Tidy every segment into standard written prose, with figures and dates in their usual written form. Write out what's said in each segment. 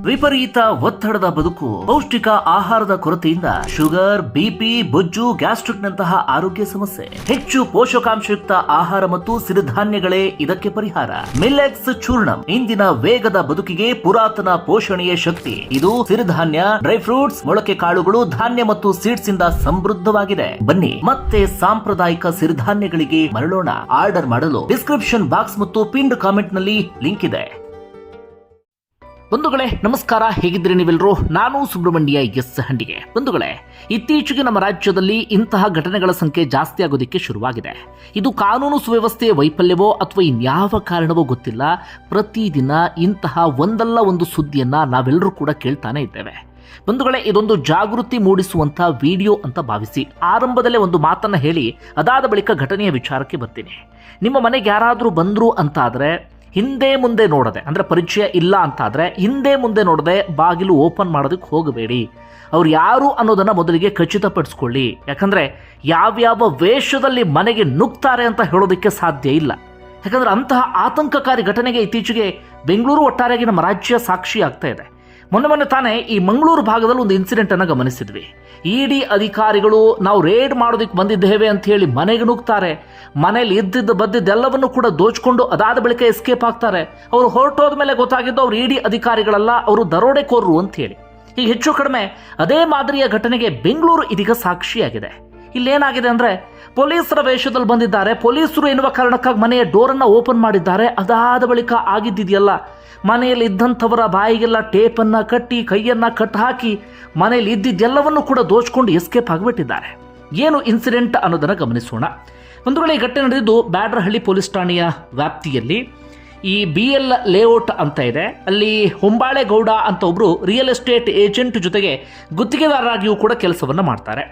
ವಿಪರೀತ ಒತ್ತಡದ ಬದುಕು, ಪೌಷ್ಟಿಕ ಆಹಾರದ ಕೊರತೆಯಿಂದ ಶುಗರ್, ಬಿಪಿ, ಬೊಜ್ಜು, ಗ್ಯಾಸ್ಟ್ರಿಕ್ ನಂತಹ ಆರೋಗ್ಯ ಸಮಸ್ಯೆ. ಹೆಚ್ಚು ಪೋಷಕಾಂಶಯುಕ್ತ ಆಹಾರ ಮತ್ತು ಸಿರಿಧಾನ್ಯಗಳೇ ಇದಕ್ಕೆ ಪರಿಹಾರ. ಮಿಲ್ಲೆಟ್ಸ್ ಚೂರ್ಣಂ ಇಂದಿನ ವೇಗದ ಬದುಕಿಗೆ ಪುರಾತನ ಪೋಷಣೆಯ ಶಕ್ತಿ. ಇದು ಸಿರಿಧಾನ್ಯ, ಡ್ರೈ ಫ್ರೂಟ್ಸ್, ಮೊಳಕೆ ಕಾಳುಗಳು, ಧಾನ್ಯ ಮತ್ತು ಸೀಡ್ಸ್ ಇಂದ ಸಮೃದ್ಧವಾಗಿದೆ. ಬನ್ನಿ ಮತ್ತೆ ಸಾಂಪ್ರದಾಯಿಕ ಸಿರಿಧಾನ್ಯಗಳಿಗೆ ಮರಳೋಣ. ಆರ್ಡರ್ ಮಾಡಲು ಡಿಸ್ಕ್ರಿಪ್ಷನ್ ಬಾಕ್ಸ್ ಮತ್ತು ಪಿನ್ಡ್ ಕಾಮೆಂಟ್ ನಲ್ಲಿ ಲಿಂಕ್ ಇದೆ. ಬಂಧುಗಳೇ ನಮಸ್ಕಾರ, ಹೇಗಿದ್ದೀರಿ ನೀವೆಲ್ಲರೂ? ನಾನು ಸುಬ್ರಹ್ಮಣ್ಯ ಎಸ್ ಹಂಡಿಗೆ. ಬಂಧುಗಳೇ, ಇತ್ತೀಚೆಗೆ ನಮ್ಮ ರಾಜ್ಯದಲ್ಲಿ ಇಂತಹ ಘಟನೆಗಳ ಸಂಖ್ಯೆ ಜಾಸ್ತಿ ಆಗೋದಕ್ಕೆ ಶುರುವಾಗಿದೆ. ಇದು ಕಾನೂನು ಸುವ್ಯವಸ್ಥೆಯ ವೈಫಲ್ಯವೋ ಅಥವಾ ಇನ್ಯಾವ ಕಾರಣವೋ ಗೊತ್ತಿಲ್ಲ, ಪ್ರತಿದಿನ ಇಂತಹ ಒಂದಲ್ಲ ಒಂದು ಸುದ್ದಿಯನ್ನ ನಾವೆಲ್ಲರೂ ಕೂಡ ಕೇಳ್ತಾನೆ ಇದ್ದೇವೆ. ಬಂಧುಗಳೇ, ಇದೊಂದು ಜಾಗೃತಿ ಮೂಡಿಸುವಂತ ವಿಡಿಯೋ ಅಂತ ಭಾವಿಸಿ ಆರಂಭದಲ್ಲೇ ಒಂದು ಮಾತನ್ನ ಹೇಳಿ ಅದಾದ ಬಳಿಕ ಘಟನೆಯ ವಿಚಾರಕ್ಕೆ ಬರ್ತೀನಿ. ನಿಮ್ಮ ಮನೆಗೆ ಯಾರಾದರೂ ಬಂದ್ರು ಅಂತ ಆದ್ರೆ ಹಿಂದೆ ಮುಂದೆ ನೋಡದೆ, ಅಂದ್ರೆ ಪರಿಚಯ ಇಲ್ಲ ಅಂತಾದ್ರೆ ಹಿಂದೆ ಮುಂದೆ ನೋಡದೆ ಬಾಗಿಲು ಓಪನ್ ಮಾಡೋದಕ್ಕೆ ಹೋಗಬೇಡಿ. ಅವ್ರು ಯಾರು ಅನ್ನೋದನ್ನ ಮೊದಲಿಗೆ ಖಚಿತಪಡಿಸ್ಕೊಳ್ಳಿ. ಯಾಕಂದ್ರೆ ಯಾವ್ಯಾವ ವೇಷದಲ್ಲಿ ಮನೆಗೆ ನುಗ್ತಾರೆ ಅಂತ ಹೇಳೋದಕ್ಕೆ ಸಾಧ್ಯ ಇಲ್ಲ. ಯಾಕಂದ್ರೆ ಅಂತಹ ಆತಂಕಕಾರಿ ಘಟನೆಗೆ ಇತ್ತೀಚೆಗೆ ಬೆಂಗಳೂರು, ಒಟ್ಟಾರೆಯಾಗಿ ನಮ್ಮ ರಾಜ್ಯ ಸಾಕ್ಷಿ ಆಗ್ತಾ ಇದೆ. ಮೊನ್ನೆ ತಾನೇ ಈ ಮಂಗಳೂರು ಭಾಗದಲ್ಲಿ ಒಂದು ಇನ್ಸಿಡೆಂಟ್ ಅನ್ನು ಗಮನಿಸಿದ್ವಿ. ಇಡಿ ಅಧಿಕಾರಿಗಳು ನಾವು ರೇಡ್ ಮಾಡೋದಕ್ಕೆ ಬಂದಿದ್ದೇವೆ ಅಂತ ಹೇಳಿ ಮನೆಗೆ ನುಗ್ತಾರೆ. ಮನೇಲಿ ಇದ್ದಿದ್ದು ಬದ್ದಿದ್ದೆಲ್ಲವನ್ನು ಕೂಡ ದೋಚ್ಕೊಂಡು ಅದಾದ ಬಳಿಕ ಎಸ್ಕೇಪ್ ಆಗ್ತಾರೆ. ಅವರು ಹೊರಟೋದ ಮೇಲೆ ಗೊತ್ತಾಗಿದ್ದು ಅವ್ರು ಇಡಿ ಅಧಿಕಾರಿಗಳಲ್ಲ, ಅವರು ದರೋಡೆಕೋರರು ಅಂತ ಹೇಳಿ. ಈಗ ಹೆಚ್ಚು ಕಡಿಮೆ ಅದೇ ಮಾದರಿಯ ಘಟನೆಗೆ ಬೆಂಗಳೂರು ಇದೀಗ ಸಾಕ್ಷಿಯಾಗಿದೆ. ಇಲ್ಲೇನಾಗಿದೆ ಅಂದ್ರೆ, ಪೊಲೀಸರ ವೇಷದಲ್ಲಿ ಬಂದಿದ್ದಾರೆ. ಪೊಲೀಸರು ಎನ್ನುವ ಕಾರಣಕ್ಕಾಗಿ ಮನೆಯ ಡೋರನ್ನು ಓಪನ್ ಮಾಡಿದ್ದಾರೆ. ಅದಾದ ಬಳಿಕ ಆಗಿದ್ದಿದೆಯಲ್ಲ, ಮನೆಯಲ್ಲಿ ಇದ್ದಂಥವರ ಬಾಯಿಗೆಲ್ಲ ಟೇಪನ್ನ ಕಟ್ಟಿ, ಕೈಯನ್ನ ಕಟ್ ಹಾಕಿ ಮನೆಯಲ್ಲಿ ಇದ್ದಿದ್ದೆಲ್ಲವನ್ನು ಕೂಡ ದೋಚ್ಕೊಂಡು ಎಸ್ಕೇಪ್ ಆಗಿಬಿಟ್ಟಿದ್ದಾರೆ. ಏನು ಇನ್ಸಿಡೆಂಟ್ ಅನ್ನೋದನ್ನು ಗಮನಿಸೋಣ. ಒಂದು ವೇಳೆ ಈ ಘಟನೆ ನಡೆದಿದ್ದು ಬ್ಯಾಡ್ರಹಳ್ಳಿ ಪೊಲೀಸ್ ಠಾಣೆಯ ವ್ಯಾಪ್ತಿಯಲ್ಲಿ ಈ BL ಲೇಔಟ್ ಅಂತ ಇದೆ. ಅಲ್ಲಿ ಹೊಂಬಾಳೆಗೌಡ ಅಂತ ಒಬ್ರು ರಿಯಲ್ ಎಸ್ಟೇಟ್ ಏಜೆಂಟ್ ಜೊತೆಗೆ ಗುತ್ತಿಗೆದಾರರಾಗಿಯೂ ಕೂಡ ಕೆಲಸವನ್ನ ಮಾಡ್ತಾರೆ.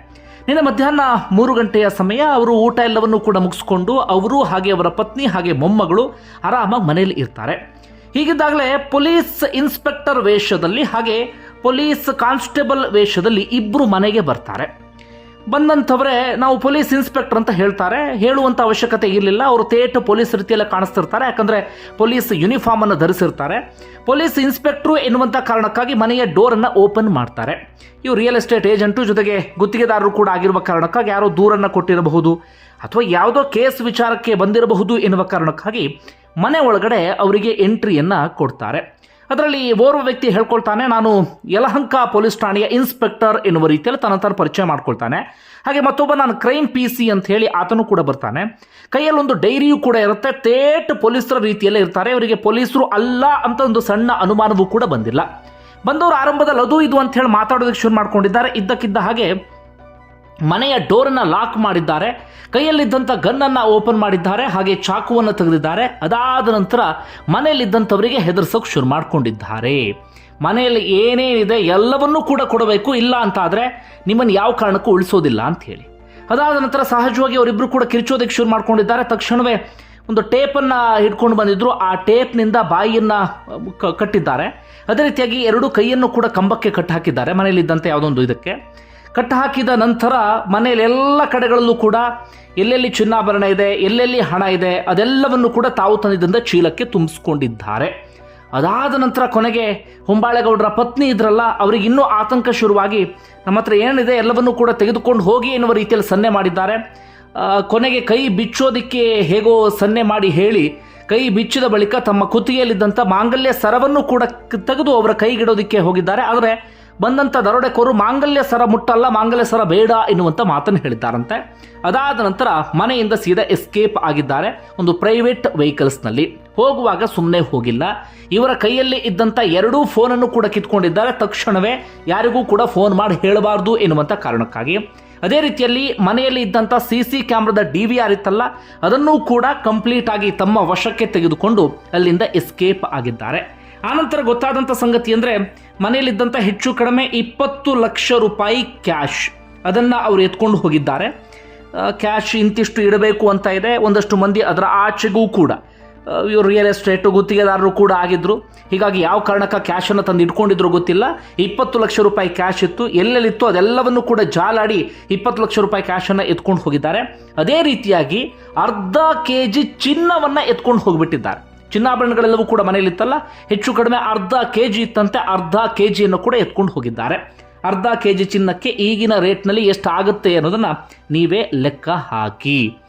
ನಿನ್ನೆ ಮಧ್ಯಾಹ್ನ 3 ಗಂಟೆಯ ಸಮಯ ಅವರು ಊಟ ಎಲ್ಲವನ್ನು ಕೂಡ ಮುಗಿಸ್ಕೊಂಡು ಅವರು ಹಾಗೆ ಅವರ ಪತ್ನಿ ಹಾಗೆ ಮೊಮ್ಮಗಳು ಆರಾಮಾಗಿ ಮನೆಯಲ್ಲಿ ಇರ್ತಾರೆ. ಹೀಗಿದ್ದಾಗಲೇ ಪೊಲೀಸ್ ಇನ್ಸ್ಪೆಕ್ಟರ್ ವೇಷದಲ್ಲಿ ಹಾಗೆ ಪೊಲೀಸ್ ಕಾನ್ಸ್ಟೇಬಲ್ ವೇಷದಲ್ಲಿ ಇಬ್ಬರು ಮನೆಗೆ ಬರ್ತಾರೆ. ಬಂದಂಥವರೇ ನಾವು ಪೊಲೀಸ್ ಇನ್ಸ್ಪೆಕ್ಟರ್ ಅಂತ ಹೇಳ್ತಾರೆ. ಹೇಳುವಂಥ ಅವಶ್ಯಕತೆ ಇರಲಿಲ್ಲ. ಅವರು ತೇಟ್ ಪೊಲೀಸ್ ರೀತಿಯಲ್ಲ ಕಾಣಿಸ್ತಿರ್ತಾರೆ. ಯಾಕಂದರೆ ಪೊಲೀಸ್ ಯೂನಿಫಾರ್ಮ್ ಅನ್ನು ಧರಿಸಿರ್ತಾರೆ. ಪೊಲೀಸ್ ಇನ್ಸ್ಪೆಕ್ಟ್ರು ಎನ್ನುವಂಥ ಕಾರಣಕ್ಕಾಗಿ ಮನೆಯ ಡೋರನ್ನು ಓಪನ್ ಮಾಡ್ತಾರೆ. ಇವರು ರಿಯಲ್ ಎಸ್ಟೇಟ್ ಏಜೆಂಟು ಜೊತೆಗೆ ಗುತ್ತಿಗೆದಾರರು ಕೂಡ ಆಗಿರುವ ಕಾರಣಕ್ಕಾಗಿ ಯಾರೋ ದೂರನ್ನು ಕೊಟ್ಟಿರಬಹುದು ಅಥವಾ ಯಾವುದೋ ಕೇಸ್ ವಿಚಾರಕ್ಕೆ ಬಂದಿರಬಹುದು ಎನ್ನುವ ಕಾರಣಕ್ಕಾಗಿ ಮನೆ ಒಳಗಡೆ ಅವರಿಗೆ ಎಂಟ್ರಿಯನ್ನ ಕೊಡ್ತಾರೆ. ಅದರಲ್ಲಿ ಓರ್ವ ವ್ಯಕ್ತಿ ಹೇಳ್ಕೊಳ್ತಾನೆ, ನಾನು ಯಲಹಂಕ ಪೊಲೀಸ್ ಠಾಣೆಯ ಇನ್ಸ್ಪೆಕ್ಟರ್ ಎನ್ನುವ ರೀತಿಯಲ್ಲಿ ತನ್ನ ಪರಿಚಯ ಮಾಡ್ಕೊಳ್ತಾನೆ. ಹಾಗೆ ಮತ್ತೊಬ್ಬ ನಾನು ಕ್ರೈಮ್ PC ಅಂತ ಹೇಳಿ ಆತನು ಕೂಡ ಬರ್ತಾನೆ. ಕೈಯಲ್ಲಿ ಒಂದು ಡೈರಿಯೂ ಕೂಡ ಇರುತ್ತೆ. ತೇಟ್ ಪೊಲೀಸರ ರೀತಿಯಲ್ಲೇ ಇರ್ತಾರೆ. ಇವರಿಗೆ ಪೊಲೀಸರು ಅಲ್ಲ ಅಂತ ಒಂದು ಸಣ್ಣ ಅನುಮಾನವೂ ಕೂಡ ಬಂದಿಲ್ಲ. ಬಂದವರು ಆರಂಭದಲ್ಲಿ ಅದು ಇದು ಅಂತ ಹೇಳಿ ಮಾತಾಡೋದಕ್ಕೆ ಶುರು ಮಾಡ್ಕೊಂಡಿದ್ದಾರೆ. ಇದ್ದಕ್ಕಿದ್ದ ಹಾಗೆ ಮನೆಯ ಡೋರನ್ನು ಲಾಕ್ ಮಾಡಿದ್ದಾರೆ. ಕೈಯಲ್ಲಿದ್ದಂಥ ಗನ್ನನ್ನು ಓಪನ್ ಮಾಡಿದ್ದಾರೆ. ಹಾಗೆ ಚಾಕುವನ್ನು ತೆಗೆದಿದ್ದಾರೆ. ಅದಾದ ನಂತರ ಮನೆಯಲ್ಲಿದ್ದಂಥವರಿಗೆ ಹೆದರ್ಸೋಕೆ ಶುರು ಮಾಡ್ಕೊಂಡಿದ್ದಾರೆ. ಮನೆಯಲ್ಲಿ ಏನೇನಿದೆ ಎಲ್ಲವನ್ನೂ ಕೂಡ ಕೊಡಬೇಕು, ಇಲ್ಲ ಅಂತ ಆದರೆ ನಿಮ್ಮನ್ನು ಯಾವ ಕಾರಣಕ್ಕೂ ಉಳಿಸೋದಿಲ್ಲ ಅಂತ ಹೇಳಿ. ಅದಾದ ನಂತರ ಸಹಜವಾಗಿ ಅವರಿಬ್ಬರು ಕೂಡ ಕಿರ್ಚೋದಕ್ಕೆ ಶುರು ಮಾಡ್ಕೊಂಡಿದ್ದಾರೆ. ತಕ್ಷಣವೇ ಒಂದು ಟೇಪನ್ನು ಹಿಡ್ಕೊಂಡು ಬಂದಿದ್ರು. ಆ ಟೇಪ್ನಿಂದ ಬಾಯಿಯನ್ನು ಕಟ್ಟಿದ್ದಾರೆ. ಅದೇ ರೀತಿಯಾಗಿ 2 ಕೈಯನ್ನು ಕೂಡ ಕಂಬಕ್ಕೆ ಕಟ್ಟಿ ಹಾಕಿದ್ದಾರೆ. ಮನೆಯಲ್ಲಿದ್ದಂಥ ಯಾವುದೊಂದು ಇದಕ್ಕೆ ಕಟ್ಟ ಹಾಕಿದ ನಂತರ ಮನೆಯಲ್ಲಿ ಎಲ್ಲ ಕಡೆಗಳಲ್ಲೂ ಕೂಡ ಎಲ್ಲೆಲ್ಲಿ ಚಿನ್ನಾಭರಣ ಇದೆ, ಎಲ್ಲೆಲ್ಲಿ ಹಣ ಇದೆ, ಅದೆಲ್ಲವನ್ನು ಕೂಡ ತಾವು ತಂದಿದ್ದಂಥ ಚೀಲಕ್ಕೆ ತುಂಬಿಸ್ಕೊಂಡಿದ್ದಾರೆ. ಅದಾದ ನಂತರ ಕೊನೆಗೆ ಹೊಂಬಾಳೆಗೌಡರ ಪತ್ನಿ ಇದ್ರಲ್ಲ, ಅವರಿಗೆ ಇನ್ನೂ ಆತಂಕ ಶುರುವಾಗಿ ನಮ್ಮ ಹತ್ರ ಏನಿದೆ ಎಲ್ಲವನ್ನೂ ಕೂಡ ತೆಗೆದುಕೊಂಡು ಹೋಗಿ ಎನ್ನುವ ರೀತಿಯಲ್ಲಿ ಸನ್ನೆ ಮಾಡಿದ್ದಾರೆ. ಕೊನೆಗೆ ಕೈ ಬಿಚ್ಚೋದಿಕ್ಕೆ ಹೇಗೋ ಸನ್ನೆ ಮಾಡಿ ಹೇಳಿ ಕೈ ಬಿಚ್ಚಿದ ಬಳಿಕ ತಮ್ಮ ಕುತ್ತಿಗೆಯಲ್ಲಿದ್ದಂಥ ಮಾಂಗಲ್ಯ ಸರವನ್ನು ಕೂಡ ತೆಗೆದು ಅವರ ಕೈಗಿಡೋದಕ್ಕೆ ಹೋಗಿದ್ದಾರೆ. ಆದರೆ ಬಂದಂಥ ದರೋಡೆಕೋರು ಮಾಂಗಲ್ಯ ಸರ ಮುಟ್ಟಲ್ಲ, ಮಾಂಗಲ್ಯ ಸರ ಬೇಡ ಎನ್ನುವಂಥ ಮಾತನ್ನು ಹೇಳಿದ್ದಾರಂತೆ. ಅದಾದ ನಂತರ ಮನೆಯಿಂದ ಸೀದಾ ಎಸ್ಕೇಪ್ ಆಗಿದ್ದಾರೆ. ಒಂದು ಪ್ರೈವೇಟ್ ವೆಹಿಕಲ್ಸ್ನಲ್ಲಿ ಹೋಗುವಾಗ ಸುಮ್ಮನೆ ಹೋಗಿಲ್ಲ. ಇವರ ಕೈಯಲ್ಲಿ ಇದ್ದಂಥ 2 ಫೋನನ್ನು ಕೂಡ ಕಿತ್ಕೊಂಡಿದ್ದಾರೆ. ತಕ್ಷಣವೇ ಯಾರಿಗೂ ಕೂಡ ಫೋನ್ ಮಾಡಿ ಹೇಳಬಾರ್ದು ಎನ್ನುವಂಥ ಕಾರಣಕ್ಕಾಗಿ. ಅದೇ ರೀತಿಯಲ್ಲಿ ಮನೆಯಲ್ಲಿ ಇದ್ದಂಥ CC ಕ್ಯಾಮ್ರಾದ DVR ಇತ್ತಲ್ಲ, ಅದನ್ನೂ ಕೂಡ ಕಂಪ್ಲೀಟ್ ಆಗಿ ತಮ್ಮ ವಶಕ್ಕೆ ತೆಗೆದುಕೊಂಡು ಅಲ್ಲಿಂದ ಎಸ್ಕೇಪ್ ಆಗಿದ್ದಾರೆ. ಆನಂತರ ಗೊತ್ತಾದಂಥ ಸಂಗತಿ ಅಂದರೆ, ಮನೆಯಲ್ಲಿದ್ದಂಥ ಹೆಚ್ಚು ಕಡಿಮೆ 20 ಲಕ್ಷ ರೂಪಾಯಿ ಕ್ಯಾಶ್ ಅದನ್ನು ಅವರು ಎತ್ಕೊಂಡು ಹೋಗಿದ್ದಾರೆ. ಕ್ಯಾಶ್ ಇಂತಿಷ್ಟು ಇಡಬೇಕು ಅಂತ ಇದೆ. ಒಂದಷ್ಟು ಮಂದಿ ಅದರ ಆಚೆಗೂ ಕೂಡ ಇವರು ರಿಯಲ್ ಎಸ್ಟೇಟು ಗುತ್ತಿಗೆದಾರರು ಕೂಡ ಆಗಿದ್ರು. ಹೀಗಾಗಿ ಯಾವ ಕಾರಣಕ್ಕೆ ಕ್ಯಾಶನ್ನು ತಂದು ಇಟ್ಕೊಂಡಿದ್ರು ಗೊತ್ತಿಲ್ಲ. 20 ಲಕ್ಷ ರೂಪಾಯಿ ಕ್ಯಾಶ್ ಇತ್ತು. ಎಲ್ಲೆಲ್ಲಿತ್ತು ಅದೆಲ್ಲವನ್ನು ಕೂಡ ಜಾಲಾಡಿ 20 ಲಕ್ಷ ರೂಪಾಯಿ ಕ್ಯಾಶನ್ನು ಎತ್ಕೊಂಡು ಹೋಗಿದ್ದಾರೆ. ಅದೇ ರೀತಿಯಾಗಿ ಅರ್ಧ ಕೆಜಿ ಚಿನ್ನವನ್ನು ಎತ್ಕೊಂಡು ಹೋಗಿಬಿಟ್ಟಿದ್ದಾರೆ. ಚಿನ್ನಾಭರಣಗಳೆಲ್ಲವೂ ಕೂಡ ಮನೆಯಲ್ಲಿತ್ತಲ್ಲ, ಹೆಚ್ಚು ಕಡಿಮೆ ಅರ್ಧ ಕೆಜಿ ಇತ್ತಂತೆ. ಅರ್ಧ ಕೆಜಿಯನ್ನು ಕೂಡ ಎತ್ಕೊಂಡು ಹೋಗಿದ್ದಾರೆ. ಅರ್ಧ ಕೆಜಿ ಚಿನ್ನಕ್ಕೆ ಈಗಿನ ರೇಟ್ನಲ್ಲಿ ಎಷ್ಟಾಗುತ್ತೆ ಅನ್ನೋದನ್ನು ನೀವೇ ಲೆಕ್ಕ ಹಾಕಿ.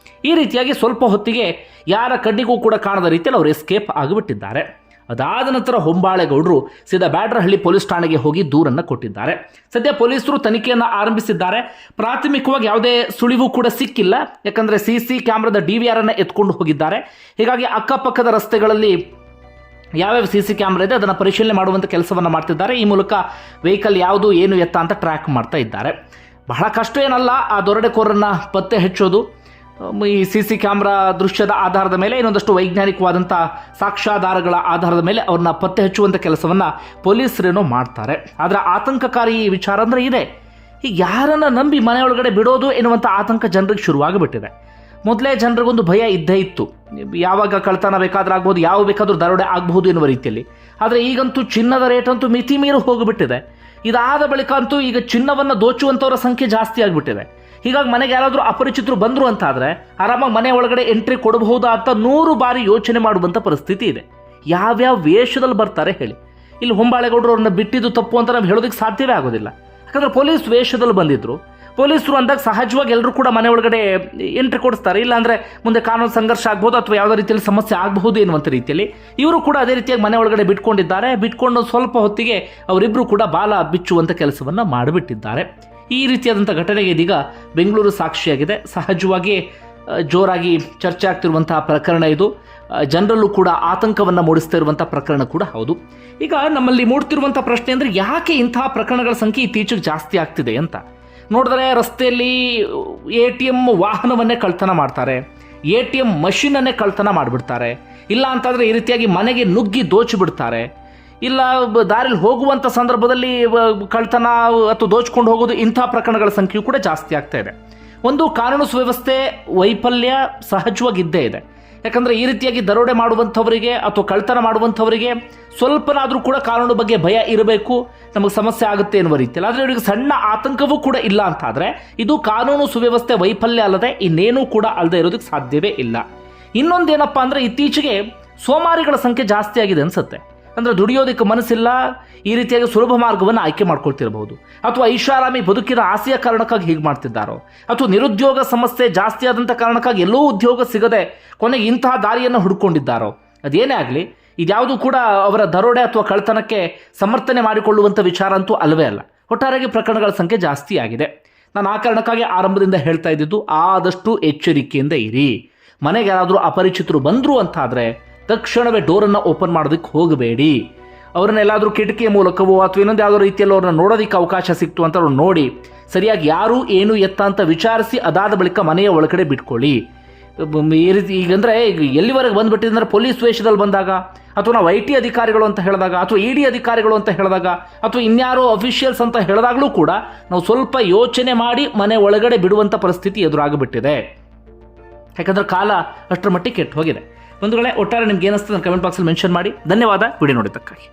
ಈ ರೀತಿಯಾಗಿ ಸ್ವಲ್ಪ ಹೊತ್ತಿಗೆ ಯಾರ ಕಣ್ಣಿಗೂ ಕೂಡ ಕಾಣದ ರೀತಿಯಲ್ಲಿ ಅವರು ಎಸ್ಕೇಪ್ ಆಗಿಬಿಟ್ಟಿದ್ದಾರೆ. ಅದಾದ ನಂತರ ಹೊಂಬಾಳೆಗೌಡರು ಸೀದಾ ಬ್ಯಾಡ್ರಹಳ್ಳಿ ಪೊಲೀಸ್ ಠಾಣೆಗೆ ಹೋಗಿ ದೂರನ್ನು ಕೊಟ್ಟಿದ್ದಾರೆ. ಸದ್ಯ ಪೊಲೀಸರು ತನಿಖೆಯನ್ನು ಆರಂಭಿಸಿದ್ದಾರೆ. ಪ್ರಾಥಮಿಕವಾಗಿ ಯಾವುದೇ ಸುಳಿವು ಕೂಡ ಸಿಕ್ಕಿಲ್ಲ, ಯಾಕಂದರೆ CC ಕ್ಯಾಮ್ರಾದ DVR ಅನ್ನು ಎತ್ಕೊಂಡು ಹೋಗಿದ್ದಾರೆ. ಹೀಗಾಗಿ ಅಕ್ಕಪಕ್ಕದ ರಸ್ತೆಗಳಲ್ಲಿ ಯಾವ್ಯಾವ CC ಕ್ಯಾಮ್ರಾ ಇದೆ ಅದನ್ನು ಪರಿಶೀಲನೆ ಮಾಡುವಂಥ ಕೆಲಸವನ್ನು ಮಾಡ್ತಿದ್ದಾರೆ. ಈ ಮೂಲಕ ವೆಹಿಕಲ್ ಯಾವುದು ಏನು ಎತ್ತ ಅಂತ ಟ್ರ್ಯಾಕ್ ಮಾಡ್ತಾ ಇದ್ದಾರೆ. ಬಹಳ ಕಷ್ಟ ಏನಲ್ಲ ಆ ದೊರಡೆಕೋರನ್ನು ಪತ್ತೆ ಹಚ್ಚೋದು. ಈ CC ಕ್ಯಾಮ್ರಾ ದೃಶ್ಯದ ಆಧಾರದ ಮೇಲೆ ಇನ್ನೊಂದಷ್ಟು ವೈಜ್ಞಾನಿಕವಾದಂಥ ಸಾಕ್ಷ್ಯಾಧಾರಗಳ ಆಧಾರದ ಮೇಲೆ ಅವ್ರನ್ನ ಪತ್ತೆ ಹಚ್ಚುವಂಥ ಕೆಲಸವನ್ನು ಪೊಲೀಸರೇನೋ ಮಾಡ್ತಾರೆ. ಆದರೆ ಆತಂಕಕಾರಿ ವಿಚಾರ ಅಂದರೆ ಇದೆ, ಈಗ ಯಾರನ್ನು ನಂಬಿ ಮನೆಯೊಳಗಡೆ ಬಿಡೋದು ಎನ್ನುವಂಥ ಆತಂಕ ಜನರಿಗೆ ಶುರುವಾಗಿಬಿಟ್ಟಿದೆ. ಮೊದಲೇ ಜನರಿಗೊಂದು ಭಯ ಇದ್ದೇ ಇತ್ತು, ಯಾವಾಗ ಕಳ್ತನ ಬೇಕಾದ್ರೆ ಆಗ್ಬೋದು, ಯಾವ ಬೇಕಾದರೂ ದರೋಡೆ ಆಗಬಹುದು ಎನ್ನುವ ರೀತಿಯಲ್ಲಿ. ಆದರೆ ಈಗಂತೂ ಚಿನ್ನದ ರೇಟ್ ಅಂತೂ ಮಿತಿ ಮೀರಿ ಹೋಗಿಬಿಟ್ಟಿದೆ. ಇದಾದ ಬಳಿಕ ಅಂತೂ ಈಗ ಚಿನ್ನವನ್ನು ದೋಚುವಂಥವರ ಸಂಖ್ಯೆ ಜಾಸ್ತಿ ಆಗಿಬಿಟ್ಟಿದೆ. ಹೀಗಾಗಿ ಮನೆಗೆ ಯಾರಾದರೂ ಅಪರಿಚಿತರು ಬಂದರು ಅಂತಾದರೆ ಆರಾಮಾಗಿ ಮನೆ ಒಳಗಡೆ ಎಂಟ್ರಿ ಕೊಡಬಹುದಾ ಅಂತ 100 ಬಾರಿ ಯೋಚನೆ ಮಾಡುವಂಥ ಪರಿಸ್ಥಿತಿ ಇದೆ. ಯಾವ್ಯಾವ ವೇಷದಲ್ಲಿ ಬರ್ತಾರೆ ಹೇಳಿ. ಇಲ್ಲಿ ಹೊಂಬಾಳೆಗೌಡರು ಅವ್ರನ್ನ ಬಿಟ್ಟಿದ್ದು ತಪ್ಪು ಅಂತ ನಾವು ಹೇಳೋದಕ್ಕೆ ಸಾಧ್ಯವೇ ಆಗೋದಿಲ್ಲ. ಯಾಕಂದರೆ ಪೊಲೀಸ್ ವೇಷದಲ್ಲಿ ಬಂದಿದ್ದರು. ಪೊಲೀಸರು ಅಂದಾಗ ಸಹಜವಾಗಿ ಎಲ್ಲರೂ ಕೂಡ ಮನೆ ಒಳಗಡೆ ಎಂಟ್ರಿ ಕೊಡಿಸ್ತಾರೆ. ಇಲ್ಲಾಂದರೆ ಮುಂದೆ ಕಾನೂನು ಸಂಘರ್ಷ ಆಗ್ಬೋದು ಅಥವಾ ಯಾವುದೇ ರೀತಿಯಲ್ಲಿ ಸಮಸ್ಯೆ ಆಗಬಹುದು ಎನ್ನುವಂಥ ರೀತಿಯಲ್ಲಿ ಇವರು ಕೂಡ ಅದೇ ರೀತಿಯಾಗಿ ಮನೆ ಒಳಗಡೆ ಬಿಟ್ಕೊಂಡಿದ್ದಾರೆ. ಬಿಟ್ಕೊಂಡು ಸ್ವಲ್ಪ ಹೊತ್ತಿಗೆ ಅವರಿಬ್ಬರು ಕೂಡ ಬಾಲ ಬಿಚ್ಚುವಂಥ ಕೆಲಸವನ್ನು ಮಾಡಿಬಿಟ್ಟಿದ್ದಾರೆ. ಈ ರೀತಿಯಾದಂಥ ಘಟನೆಗೆ ಇದೀಗ ಬೆಂಗಳೂರು ಸಾಕ್ಷಿಯಾಗಿದೆ. ಸಹಜವಾಗಿ ಜೋರಾಗಿ ಚರ್ಚೆ ಆಗ್ತಿರುವಂತಹ ಪ್ರಕರಣ ಇದು. ಜನರಲ್ಲೂ ಕೂಡ ಆತಂಕವನ್ನು ಮೂಡಿಸ್ತಾ ಇರುವಂಥ ಪ್ರಕರಣ ಕೂಡ ಹೌದು. ಈಗ ನಮ್ಮಲ್ಲಿ ಮೂಡ್ತಿರುವಂಥ ಪ್ರಶ್ನೆ ಅಂದರೆ ಯಾಕೆ ಇಂತಹ ಪ್ರಕರಣಗಳ ಸಂಖ್ಯೆ ಇತ್ತೀಚೆಗೆ ಜಾಸ್ತಿ ಆಗ್ತಿದೆ ಅಂತ ನೋಡಿದ್ರೆ, ರಸ್ತೆಯಲ್ಲಿ ATM ವಾಹನವನ್ನೇ ಕಳ್ತನ ಮಾಡ್ತಾರೆ, ATM ಮಷೀನನ್ನೇ ಕಳ್ತನ ಮಾಡಿಬಿಡ್ತಾರೆ. ಇಲ್ಲ ಅಂತಂದರೆ ಈ ರೀತಿಯಾಗಿ ಮನೆಗೆ ನುಗ್ಗಿ ದೋಚಿಬಿಡ್ತಾರೆ. ಇಲ್ಲ ದಾರಿಲಿ ಹೋಗುವಂಥ ಸಂದರ್ಭದಲ್ಲಿ ಕಳ್ತನ ಅಥವಾ ದೋಚ್ಕೊಂಡು ಹೋಗೋದು, ಇಂಥ ಪ್ರಕರಣಗಳ ಸಂಖ್ಯೆಯೂ ಕೂಡ ಜಾಸ್ತಿ ಆಗ್ತಾ ಇದೆ. ಒಂದು ಕಾನೂನು ಸುವ್ಯವಸ್ಥೆ ವೈಫಲ್ಯ ಸಹಜವಾಗಿದ್ದೇ ಇದೆ. ಯಾಕಂದರೆ ಈ ರೀತಿಯಾಗಿ ದರೋಡೆ ಮಾಡುವಂಥವರಿಗೆ ಅಥವಾ ಕಳ್ತನ ಮಾಡುವಂಥವರಿಗೆ ಸ್ವಲ್ಪನಾದರೂ ಕೂಡ ಕಾನೂನು ಬಗ್ಗೆ ಭಯ ಇರಬೇಕು, ನಮಗೆ ಸಮಸ್ಯೆ ಆಗುತ್ತೆ ಎನ್ನುವ ರೀತಿಯಲ್ಲಿ. ಆದರೆ ಇವರಿಗೆ ಸಣ್ಣ ಆತಂಕವೂ ಕೂಡ ಇಲ್ಲ ಅಂತಾದರೆ ಇದು ಕಾನೂನು ಸುವ್ಯವಸ್ಥೆ ವೈಫಲ್ಯ ಅಲ್ಲದೆ ಇನ್ನೇನೂ ಕೂಡ ಅಲ್ಲದೆ ಇರೋದಕ್ಕೆ ಸಾಧ್ಯವೇ ಇಲ್ಲ. ಇನ್ನೊಂದೇನಪ್ಪ ಅಂದರೆ ಇತ್ತೀಚೆಗೆ ಸೋಮಾರಿಗಳ ಸಂಖ್ಯೆ ಜಾಸ್ತಿ ಆಗಿದೆ ಅನಿಸುತ್ತೆ. ಅಂದರೆ ದುಡಿಯೋದಕ್ಕೆ ಮನಸ್ಸಿಲ್ಲ, ಈ ರೀತಿಯಾಗಿ ಸುಲಭ ಮಾರ್ಗವನ್ನು ಆಯ್ಕೆ ಮಾಡ್ಕೊಳ್ತಿರಬಹುದು, ಅಥವಾ ಐಷಾರಾಮಿ ಬದುಕಿನ ಆಸೆಯ ಕಾರಣಕ್ಕಾಗಿ ಹೀಗೆ ಮಾಡ್ತಿದ್ದಾರೋ, ಅಥವಾ ನಿರುದ್ಯೋಗ ಸಮಸ್ಯೆ ಜಾಸ್ತಿ ಆದಂಥ ಕಾರಣಕ್ಕಾಗಿ ಎಲ್ಲೂ ಉದ್ಯೋಗ ಸಿಗದೆ ಕೊನೆಗೆ ಇಂತಹ ದಾರಿಯನ್ನು ಹುಡ್ಕೊಂಡಿದ್ದಾರೋ. ಅದೇನೇ ಆಗಲಿ, ಇದ್ಯಾವುದು ಕೂಡ ಅವರ ದರೋಡೆ ಅಥವಾ ಕಳ್ತನಕ್ಕೆ ಸಮರ್ಥನೆ ಮಾಡಿಕೊಳ್ಳುವಂಥ ವಿಚಾರ ಅಂತೂ ಅಲ್ಲವೇ ಅಲ್ಲ. ಒಟ್ಟಾರೆಯಾಗಿ ಪ್ರಕರಣಗಳ ಸಂಖ್ಯೆ ಜಾಸ್ತಿ ಆಗಿದೆ. ನಾನು ಆ ಕಾರಣಕ್ಕಾಗಿ ಆರಂಭದಿಂದ ಹೇಳ್ತಾ ಇದ್ದಿದ್ದು, ಆದಷ್ಟು ಎಚ್ಚರಿಕೆಯಿಂದ ಇರಿ. ಮನೆಗೆ ಯಾರಾದರೂ ಅಪರಿಚಿತರು ಬಂದರು ಅಂತಾದರೆ ತಕ್ಷಣವೇ ಡೋರನ್ನು ಓಪನ್ ಮಾಡೋದಕ್ಕೆ ಹೋಗಬೇಡಿ. ಅವ್ರನ್ನೆಲ್ಲಾದರೂ ಕಿಟಕಿಯ ಮೂಲಕವೋ ಅಥವಾ ಇನ್ನೊಂದು ಯಾವುದೋ ರೀತಿಯಲ್ಲಿ ಅವ್ರನ್ನ ನೋಡೋದಕ್ಕೆ ಅವಕಾಶ ಸಿಕ್ತು ಅಂತ ಅವ್ರು ನೋಡಿ ಸರಿಯಾಗಿ ಯಾರು ಏನು ಎತ್ತ ಅಂತ ವಿಚಾರಿಸಿ ಅದಾದ ಬಳಿಕ ಮನೆಯ ಒಳಗಡೆ ಬಿಟ್ಕೊಳ್ಳಿ. ಈ ರೀತಿ ಈಗಂದರೆ ಎಲ್ಲಿವರೆಗೆ ಬಂದುಬಿಟ್ಟಿದ್ರೆ ಪೊಲೀಸ್ ವೇಷದಲ್ಲಿ ಬಂದಾಗ, ಅಥವಾ ನಾವು IT ಅಧಿಕಾರಿಗಳು ಅಂತ ಹೇಳಿದಾಗ, ಅಥವಾ ED ಅಧಿಕಾರಿಗಳು ಅಂತ ಹೇಳಿದಾಗ, ಅಥವಾ ಇನ್ಯಾರೋ ಅಫಿಷಿಯಲ್ಸ್ ಅಂತ ಹೇಳಿದಾಗಲೂ ಕೂಡ ನಾವು ಸ್ವಲ್ಪ ಯೋಚನೆ ಮಾಡಿ ಮನೆ ಒಳಗಡೆ ಬಿಡುವಂಥ ಪರಿಸ್ಥಿತಿ ಎದುರಾಗಿಬಿಟ್ಟಿದೆ. ಯಾಕಂದರೆ ಕಾಲ ಅಷ್ಟರ ಮಟ್ಟಿಗೆ ಕೆಟ್ಟು ಹೋಗಿದೆ. ಬಂಧುಗಳೇ, ಒಟ್ಟಾರೆ ನಿಮ್ಗೆ ಏನಿಸ್ತದೆ ಕಮೆಂಟ್ ಬಾಕ್ಸಲ್ಲಿ ಮೆನ್ಷನ್ ಮಾಡಿ. ಧನ್ಯವಾದ ವಿಡಿಯೋ ನೋಡಿದ್ದಕ್ಕಾಗಿ.